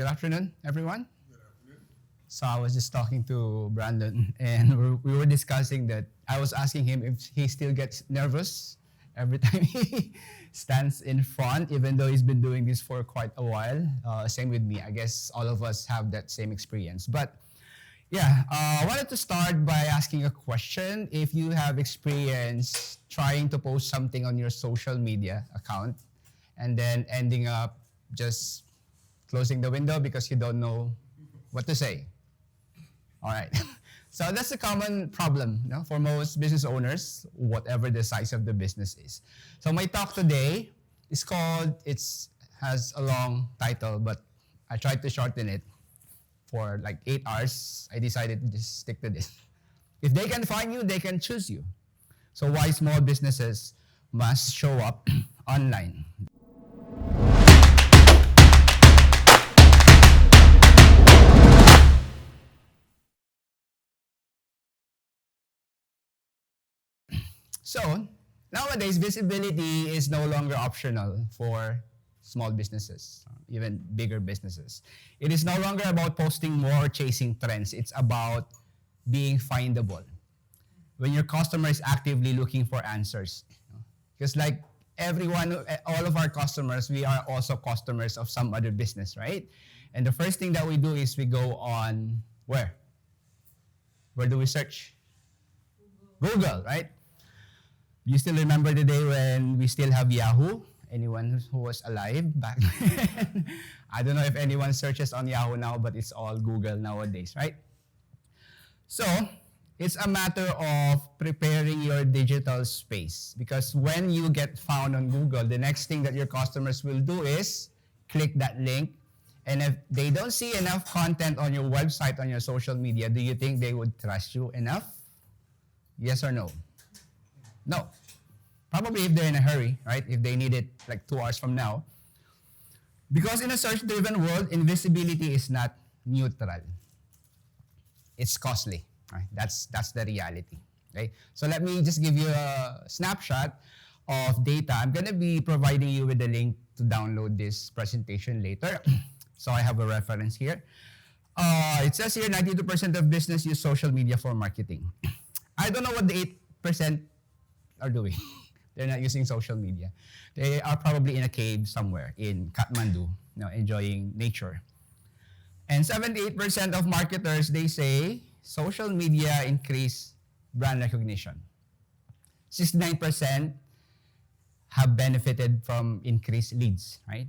Good afternoon, everyone. So I was just talking to Brandon, and we were discussing that I was asking him if he still gets nervous every time he stands in front, even though he's been doing this for quite a while. Same with me. I guess all of us have that same experience. But yeah, I wanted to start by asking a question. If you have experience trying to post something on your social media account and then ending up just closing the window because you don't know what to say. All right. So that's a common problem, for most business owners, whatever the size of the business is. So my talk today is has a long title, but I tried to shorten it for like 8 hours. I decided to just stick to this. If they can find you, they can choose you. So why small businesses must show up online. So nowadays, visibility is no longer optional for small businesses, even bigger businesses. It is no longer about posting more or chasing trends. It's about being findable. When your customer is actively looking for answers. Because like everyone, all of our customers, we are also customers of some other business, right? And the first thing that we do is we go on where? Where do we search? Google, right? You still remember the day when we still have Yahoo? Anyone who was alive back then? I don't know if anyone searches on Yahoo now, but it's all Google nowadays, right? So it's a matter of preparing your digital space, because when you get found on Google, the next thing that your customers will do is click that link. And if they don't see enough content on your website, on your social media, do you think they would trust you enough? Yes or no? No. Probably if they're in a hurry, right? If they need it like 2 hours from now. Because in a search-driven world, invisibility is not neutral. It's costly, right? That's the reality, okay? So let me just give you a snapshot of data. I'm gonna be providing you with the link to download this presentation later. So I have a reference here. It says here 92% of business use social media for marketing. I don't know what the 8% are doing. They're not using social media. They are probably in a cave somewhere in Kathmandu, enjoying nature. And 78% of marketers, they say social media increase brand recognition. 69% have benefited from increased leads, right?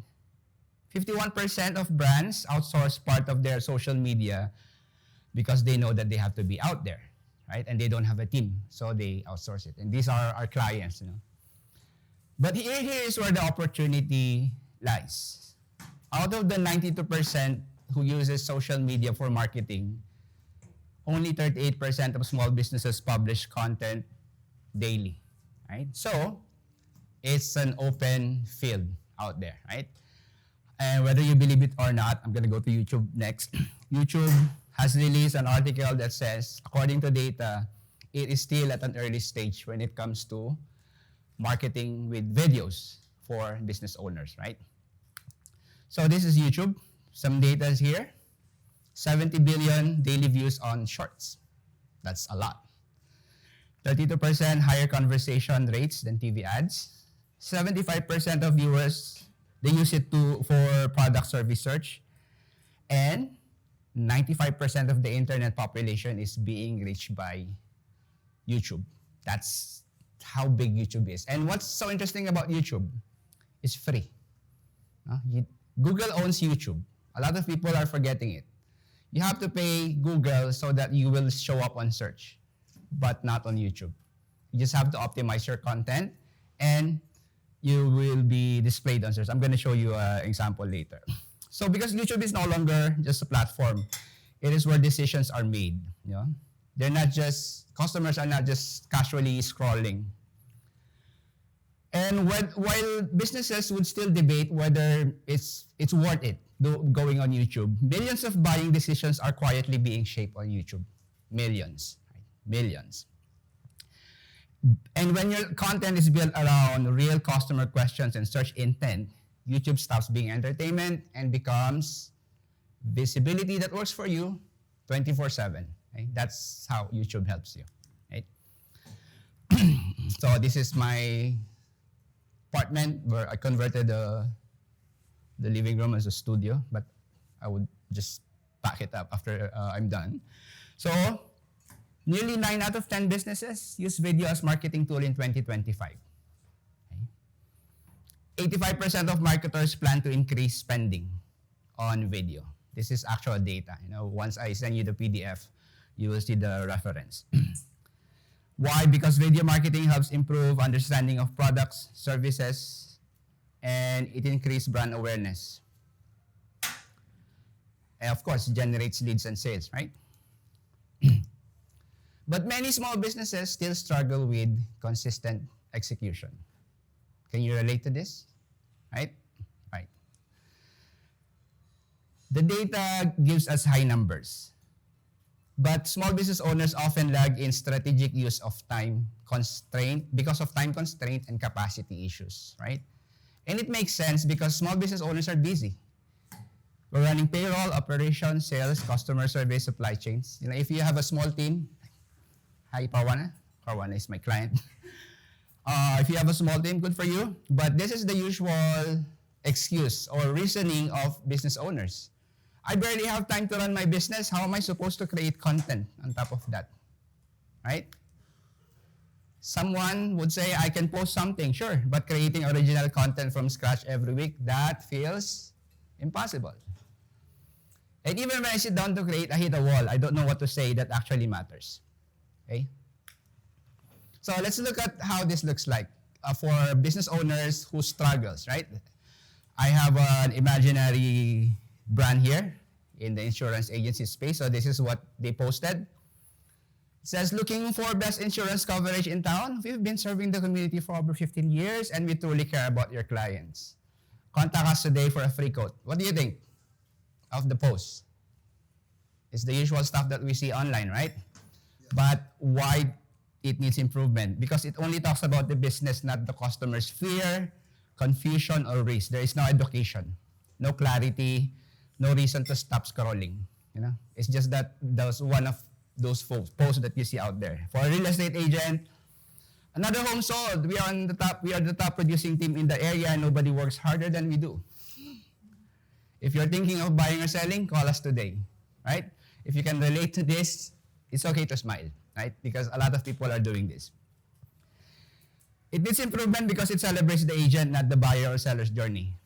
51% of brands outsource part of their social media because they know that they have to be out there, right? And they don't have a team, so they outsource it. And these are our clients, But here is where the opportunity lies. Out of the 92% who uses social media for marketing, only 38% of small businesses publish content daily, right? So it's an open field out there, right? And whether you believe it or not, I'm gonna go to YouTube next. YouTube has released an article that says, according to data, it is still at an early stage when it comes to marketing with videos for business owners, right? So this is YouTube. Some data is here. 70 billion daily views on shorts. That's a lot. 32% higher conversation rates than TV ads. 75% of viewers, they use it for product service search. And 95% of the internet population is being reached by YouTube. That's how big YouTube is. And what's so interesting about YouTube? It's free. Google owns YouTube. A lot of people are forgetting it. You have to pay Google so that you will show up on search, but not on YouTube. You just have to optimize your content and you will be displayed on search. I'm going to show you an example later. So because YouTube is no longer just a platform, it is where decisions are made. They're not just, customers are not just casually scrolling. And while businesses would still debate whether it's worth it going on YouTube, millions of buying decisions are quietly being shaped on YouTube. Millions, right? Millions. And when your content is built around real customer questions and search intent, YouTube stops being entertainment and becomes visibility that works for you 24/7. Okay? That's how YouTube helps you. Right? So this is my apartment where I converted the living room as a studio, but I would just pack it up after I'm done. So nearly 9 out of 10 businesses use video as marketing tool in 2025. Okay? 85% of marketers plan to increase spending on video. This is actual data. Once I send you the PDF, you will see the reference. Why? Because video marketing helps improve understanding of products, services, and it increases brand awareness. And of course, it generates leads and sales, right? But many small businesses still struggle with consistent execution. Can you relate to this? Right? Right. The data gives us high numbers. But small business owners often lag in strategic use of time constraint because of time constraint and capacity issues, right? And it makes sense because small business owners are busy. We're running payroll, operations, sales, customer service, supply chains. If you have a small team, hi Parwana. Parwana is my client. If you have a small team, good for you. But this is the usual excuse or reasoning of business owners. I barely have time to run my business. How am I supposed to create content on top of that? Right? Someone would say, I can post something, sure, but creating original content from scratch every week, that feels impossible. And even when I sit down to create, I hit a wall. I don't know what to say that actually matters. Okay? So let's look at how this looks like for business owners who struggles, right? I have an imaginary brand here in the insurance agency space. So this is what they posted. It says, looking for best insurance coverage in town? We've been serving the community for over 15 years and we truly care about your clients. Contact us today for a free quote. What do you think of the post? It's the usual stuff that we see online, right? Yeah. But why it needs improvement? Because it only talks about the business, not the customer's fear, confusion, or risk. There is no education, no clarity, no reason to stop scrolling. It's just that there's one of those posts that you see out there. For a real estate agent, another home sold. We are the top producing team in the area and nobody works harder than we do. If you're thinking of buying or selling, call us today, right? If you can relate to this, it's okay to smile, right? Because a lot of people are doing this. It needs improvement because it celebrates the agent, not the buyer or seller's journey.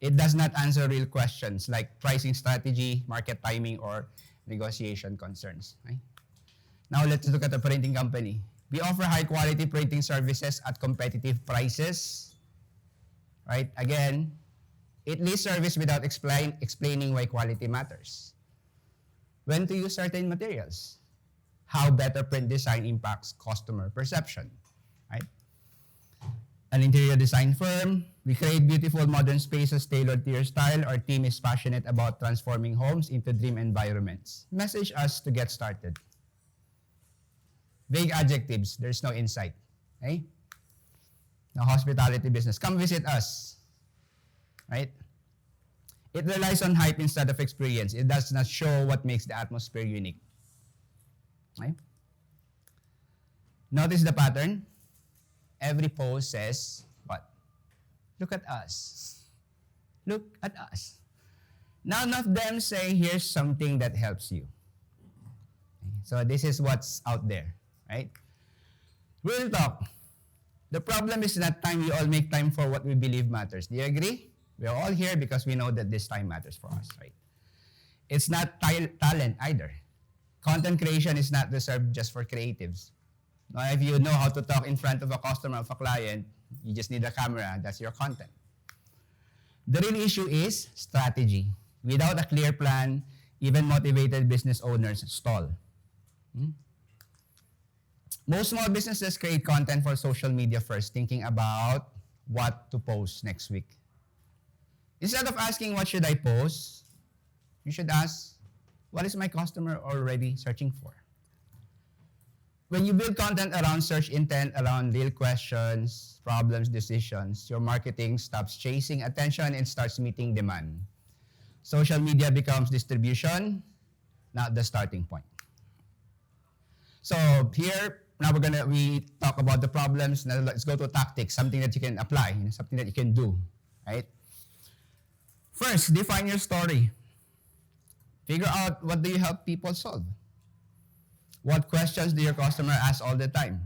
It does not answer real questions like pricing strategy, market timing, or negotiation concerns. Right? Now let's look at the printing company. We offer high-quality printing services at competitive prices. Right? Again, it lists service without explaining why quality matters. When to use certain materials. How better print design impacts customer perception. Right? An interior design firm. We create beautiful modern spaces tailored to your style. Our team is passionate about transforming homes into dream environments. Message us to get started. Vague adjectives, there's no insight. Okay? Now, hospitality business, come visit us. Right? It relies on hype instead of experience. It does not show what makes the atmosphere unique. Right? Notice the pattern. Every post says, what? Look at us. Look at us. None of them say, here's something that helps you. Okay? So this is what's out there, right? Real talk. The problem is that time we all make time for what we believe matters. Do you agree? We're all here because we know that this time matters for us, right? It's not talent either. Content creation is not reserved just for creatives. Now, if you know how to talk in front of a customer, of a client, you just need a camera, that's your content. The real issue is strategy. Without a clear plan, even motivated business owners stall. Most small businesses create content for social media first, thinking about what to post next week. Instead of asking, what should I post? You should ask, what is my customer already searching for? When you build content around search intent, around real questions, problems, decisions, your marketing stops chasing attention and starts meeting demand. social media becomes distribution, not the starting point. So here, now we talk about the problems. Now let's go to tactics, something that you can apply, something that you can do, right? First, define your story. Figure out, what do you help people solve? What questions do your customer ask all the time?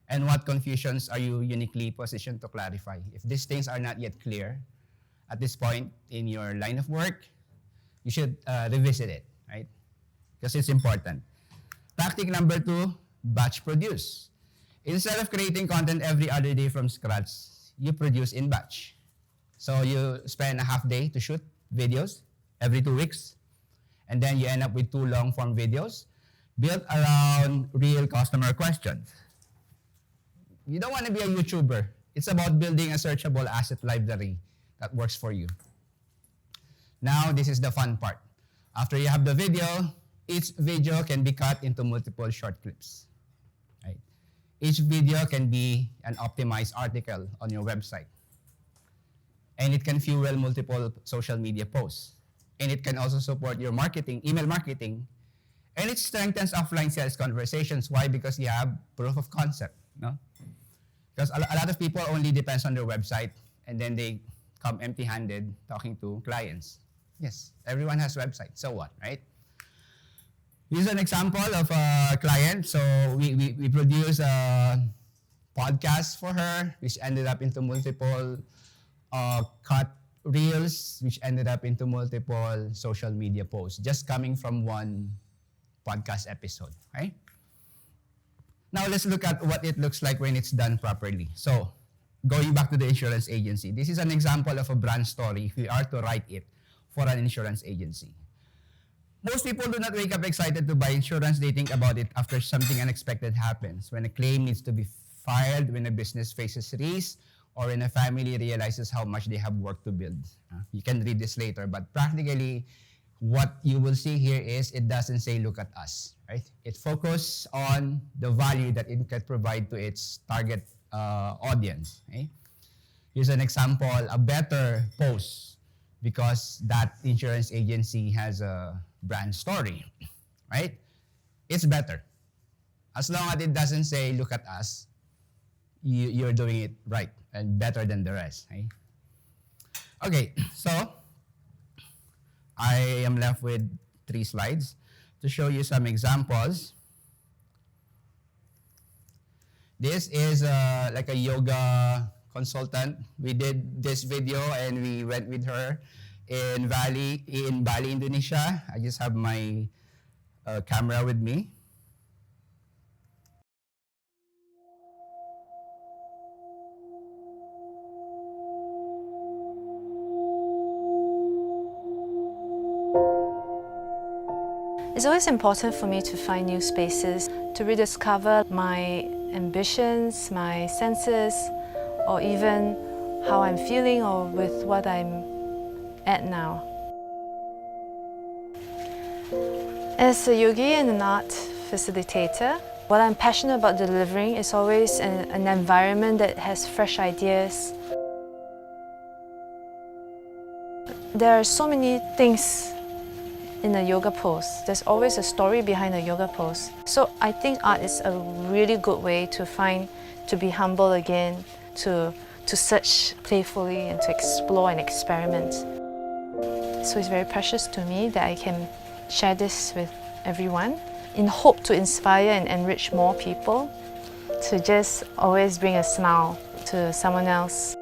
And what confusions are you uniquely positioned to clarify? If these things are not yet clear at this point in your line of work, you should revisit it, right? Because it's important. Tactic number 2, batch produce. Instead of creating content every other day from scratch, you produce in batch. So you spend a half day to shoot videos every 2 weeks, and then you end up with 2 long-form videos built around real customer questions. You don't want to be a YouTuber. It's about building a searchable asset library that works for you. Now, this is the fun part. After you have the video, each video can be cut into multiple short clips. Right? Each video can be an optimized article on your website. And it can fuel multiple social media posts. And it can also support your marketing, email marketing. And it strengthens offline sales conversations. Why? Because you have proof of concept. No? Because a lot of people only depends on their website, and then they come empty-handed talking to clients. Yes, everyone has websites. So what, right? Here's an example of a client. So we produced a podcast for her, which ended up into multiple cut reels, which ended up into multiple social media posts, just coming from one podcast episode, right? Now let's look at what it looks like when it's done properly. So going back to the insurance agency, this is an example of a brand story if we are to write it for an insurance agency. Most people do not wake up excited to buy insurance. They think about it after something unexpected happens, when a claim needs to be filed, when a business faces risk, or when a family realizes how much they have work to build. You can read this later, but practically, what you will see here is it doesn't say, look at us, right? It focuses on the value that it can provide to its target audience. Okay? Here's an example, a better post, because that insurance agency has a brand story, right? It's better. As long as it doesn't say, look at us, you're doing it right and better than the rest. Okay, okay, so I am left with 3 slides to show you some examples. This is like a yoga consultant. We did this video and we went with her in Bali, Indonesia. I just have my camera with me. It's always important for me to find new spaces, to rediscover my ambitions, my senses, or even how I'm feeling or with what I'm at now. As a yogi and an art facilitator, what I'm passionate about delivering is always an environment that has fresh ideas. There are so many things in a yoga pose. There's always a story behind a yoga pose. So I think art is a really good way to be humble again, to search playfully and to explore and experiment. So it's very precious to me that I can share this with everyone in hope to inspire and enrich more people, to just always bring a smile to someone else.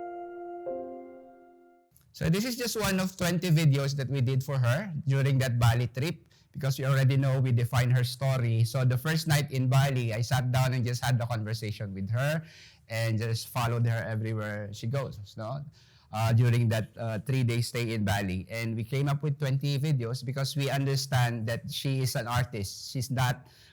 So this is just one of 20 videos that we did for her during that Bali trip, because we already know we defined her story. So the first night in Bali, I sat down and just had the conversation with her and just followed her everywhere she goes, no? During that 3-day stay in Bali. And we came up with 20 videos because we understand that she is an artist.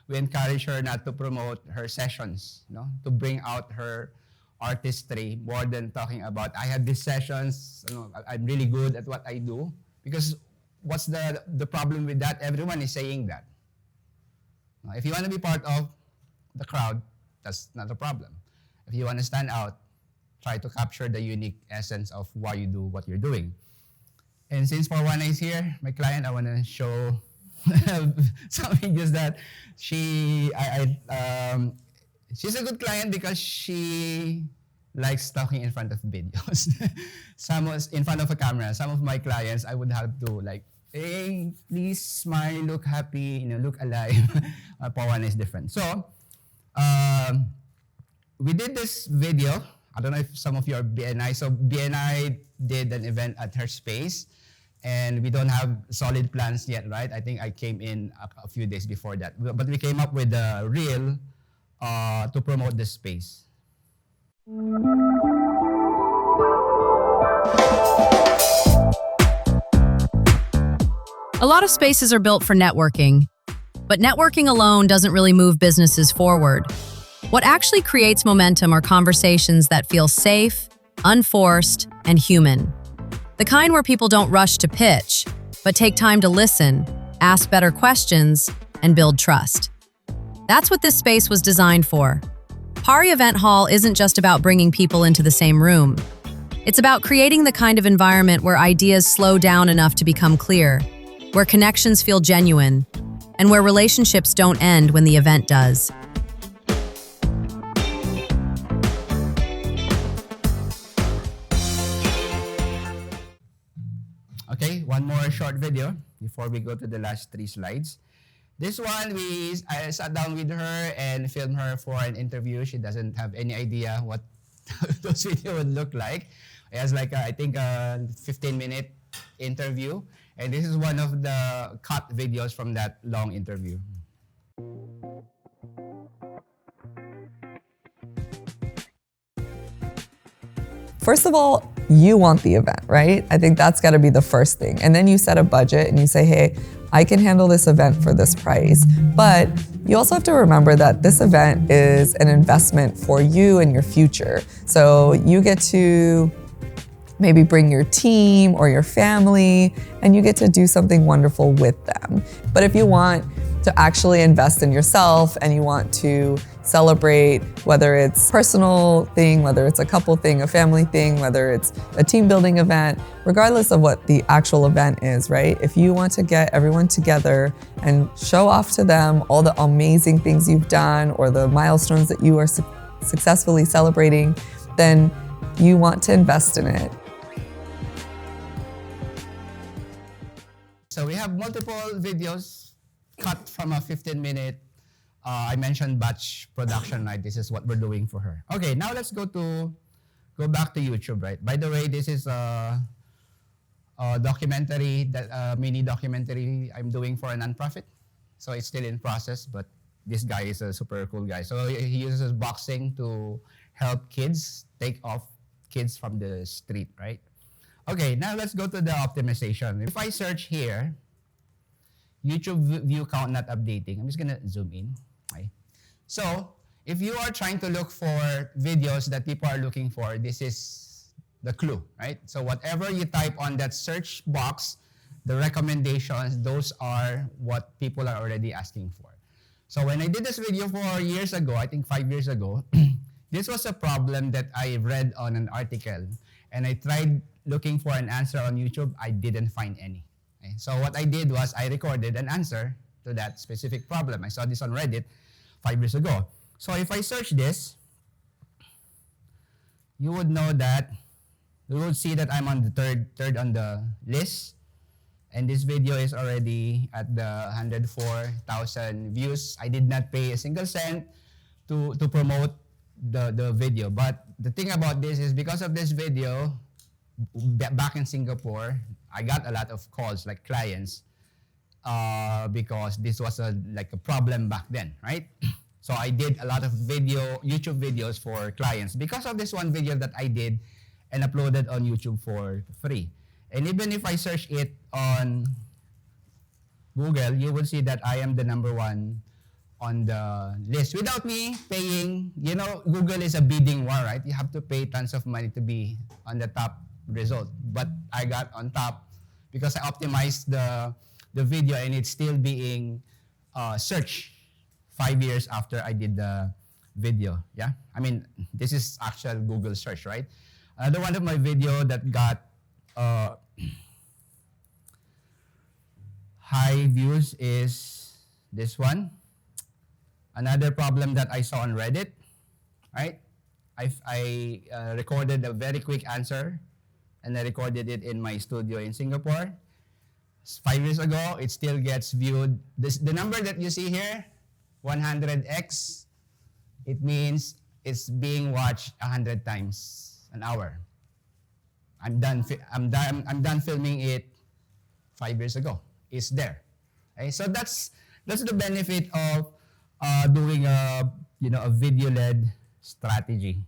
We encourage her not to promote her sessions, no? To bring out her artistry more than talking about, I have these sessions, I'm really good at what I do. Because what's the problem with that? Everyone is saying that. If you want to be part of the crowd, that's not a problem. If you want to stand out, try to capture the unique essence of why you do what you're doing. And since Pawana is here, my client, I want to show some videos that she's a good client because she likes talking in front of videos. In front of a camera. Some of my clients, I would have to like, hey, please smile, look happy, look alive. Pawana is different. So, we did this video. I don't know if some of you are BNI. So BNI did an event at her space, and we don't have solid plans yet, right? I think I came in a few days before that. But we came up with a reel to promote this space. A lot of spaces are built for networking, but networking alone doesn't really move businesses forward. What actually creates momentum are conversations that feel safe, unforced, and human. The kind where people don't rush to pitch, but take time to listen, ask better questions, and build trust. That's what this space was designed for. Pari Event Hall isn't just about bringing people into the same room. It's about creating the kind of environment where ideas slow down enough to become clear, where connections feel genuine, and where relationships don't end when the event does. Okay, one more short video before we go to the last 3 slides. This one, I sat down with her and filmed her for an interview. She doesn't have any idea what those videos would look like. It has like, I think, a 15-minute interview. And this is one of the cut videos from that long interview. First of all, you want the event, right? I think that's got to be the first thing. And then you set a budget and you say, hey, I can handle this event for this price. But you also have to remember that this event is an investment for you and your future. So you get to maybe bring your team or your family, and you get to do something wonderful with them. But if you want to actually invest in yourself and you want to celebrate, whether it's a personal thing, whether it's a couple thing, a family thing, whether it's a team building event, regardless of what the actual event is, right? If you want to get everyone together and show off to them all the amazing things you've done or the milestones that you are successfully celebrating, then you want to invest in it. So we have multiple videos cut from a 15-minute, I mentioned batch production, right? This is what we're doing for her. Okay, now let's go back to YouTube, right? By the way, this is a documentary, mini documentary I'm doing for a nonprofit. So it's still in process, but this guy is a super cool guy. So he uses boxing to help kids take off kids from the street, right? Okay, now let's go to the optimization. If I search here, YouTube view count not updating. I'm just gonna zoom in. Okay. So if you are trying to look for videos that people are looking for, this is the clue, right? So whatever you type on that search box, the recommendations, those are what people are already asking for. So when I did this video 4 years ago, I think 5 years ago, this was a problem that I read on an article, and I tried looking for an answer on YouTube. I didn't find any. Okay? So what I did was I recorded an answer to that specific problem. I saw this on Reddit 5 years ago. So if I search this, you would know that, you would see that I'm on the third on the list. And this video is already at the 104,000 views. I did not pay a single cent to promote the video. But the thing about this is because of this video, back in Singapore, I got a lot of calls, like clients, because this was like a problem back then, right? So I did a lot of YouTube videos for clients because of this one video that I did and uploaded on YouTube for free. And even if I search it on Google, you will see that I am the #1 on the list without me paying. You know, Google is a bidding war, right? You have to pay tons of money to be on the top result. But I got on top because I optimized the video, and it's still being searched 5 years after I did the video. Yeah, I mean, this is actual Google search, right? Another one of my video that got high views is this one. Another problem that I saw on Reddit, right? I recorded a very quick answer, and I recorded it in my studio in Singapore. 5 years ago, it still gets viewed. The number that you see here, 100x, it means it's being watched 100 times an hour. I'm done filming it 5 years ago. It's there. Okay? So that's the benefit of doing a video-led strategy.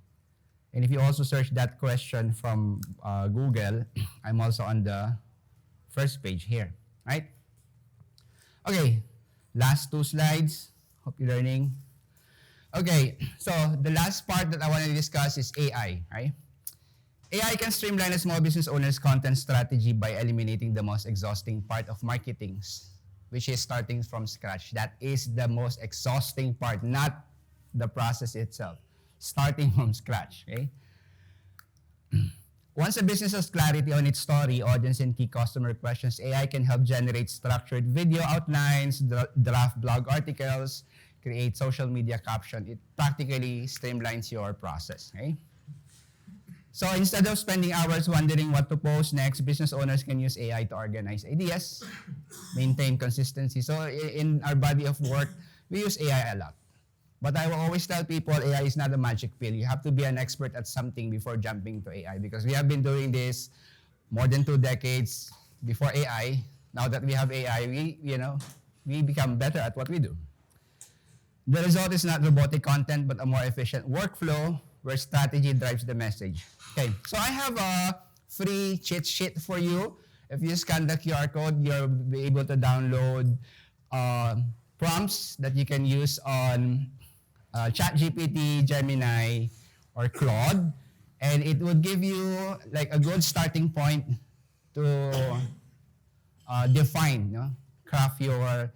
And if you also search that question from Google, I'm also on the first page here, right? Okay, last 2 slides. Hope you're learning. Okay, so the last part that I want to discuss is AI, right? AI can streamline a small business owner's content strategy by eliminating the most exhausting part of marketing, which is starting from scratch. That is the most exhausting part, not the process itself. Starting from scratch, okay? Once a business has clarity on its story, audience, and key customer questions, AI can help generate structured video outlines, draft blog articles, create social media caption. It practically streamlines your process, okay? So instead of spending hours wondering what to post next, business owners can use AI to organize ideas, maintain consistency. So in our body of work, we use AI a lot. But I will always tell people AI is not a magic pill. You have to be an expert at something before jumping to AI, because we have been doing this more than 2 decades before AI. Now that we have AI, we become better at what we do. The result is not robotic content, but a more efficient workflow where strategy drives the message. Okay, so I have a free cheat sheet for you. If you scan the QR code, you'll be able to download prompts that you can use on ChatGPT, Gemini, or Claude, and it would give you like a good starting point to craft your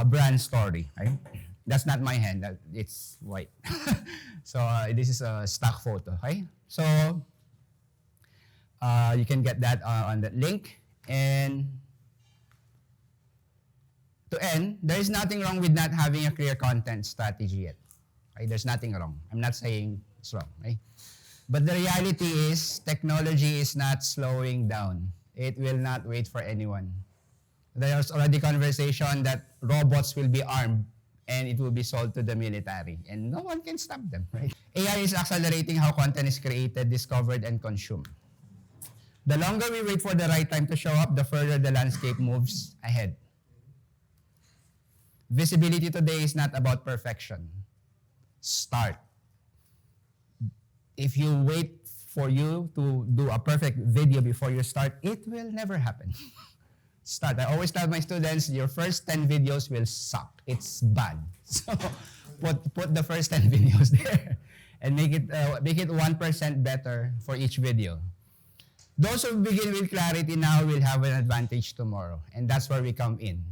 brand story, right? That's not my hand, it's white. So this is a stock photo, okay? So you can get that on that link. And to end, there is nothing wrong with not having a clear content strategy yet. Right? There's nothing wrong. I'm not saying it's wrong, right? But the reality is technology is not slowing down. It will not wait for anyone. There's already conversation that robots will be armed and it will be sold to the military, and no one can stop them, right? AI is accelerating how content is created, discovered, and consumed. The longer we wait for the right time to show up, the further the landscape moves ahead. Visibility today is not about perfection. Start. If you wait for you to do a perfect video before you start, it will never happen. Start. I always tell my students, your first 10 videos will suck. It's bad. So put the first 10 videos there and make it 1% better for each video. Those who begin with clarity now will have an advantage tomorrow, and that's where we come in.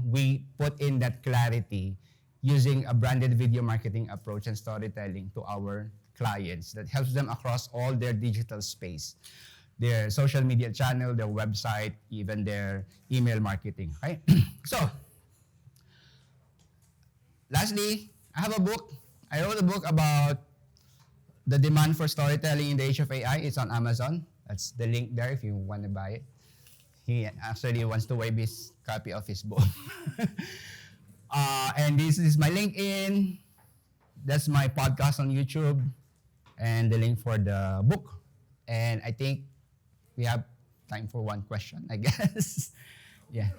We put in that clarity using a branded video marketing approach and storytelling to our clients that helps them across all their digital space, their social media channel, their website, even their email marketing, right? So, lastly, I have a book. I wrote a book about the demand for storytelling in the age of AI. It's on Amazon. That's the link there if you want to buy it. He actually wants to waive his copy of his book. And this is my LinkedIn. That's my podcast on YouTube. And the link for the book. And I think we have time for one question, I guess. Yeah.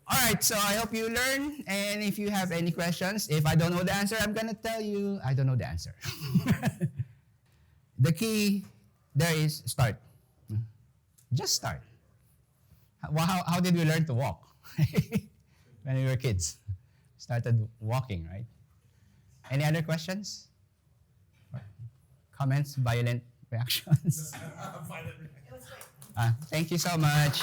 All right, so I hope you learn. And if you have any questions, if I don't know the answer, I'm going to tell you I don't know the answer. The key there is start. Just start. How did we learn to walk? When we were kids. Started walking, right? Any other questions? Comments? Violent reactions? Thank you so much.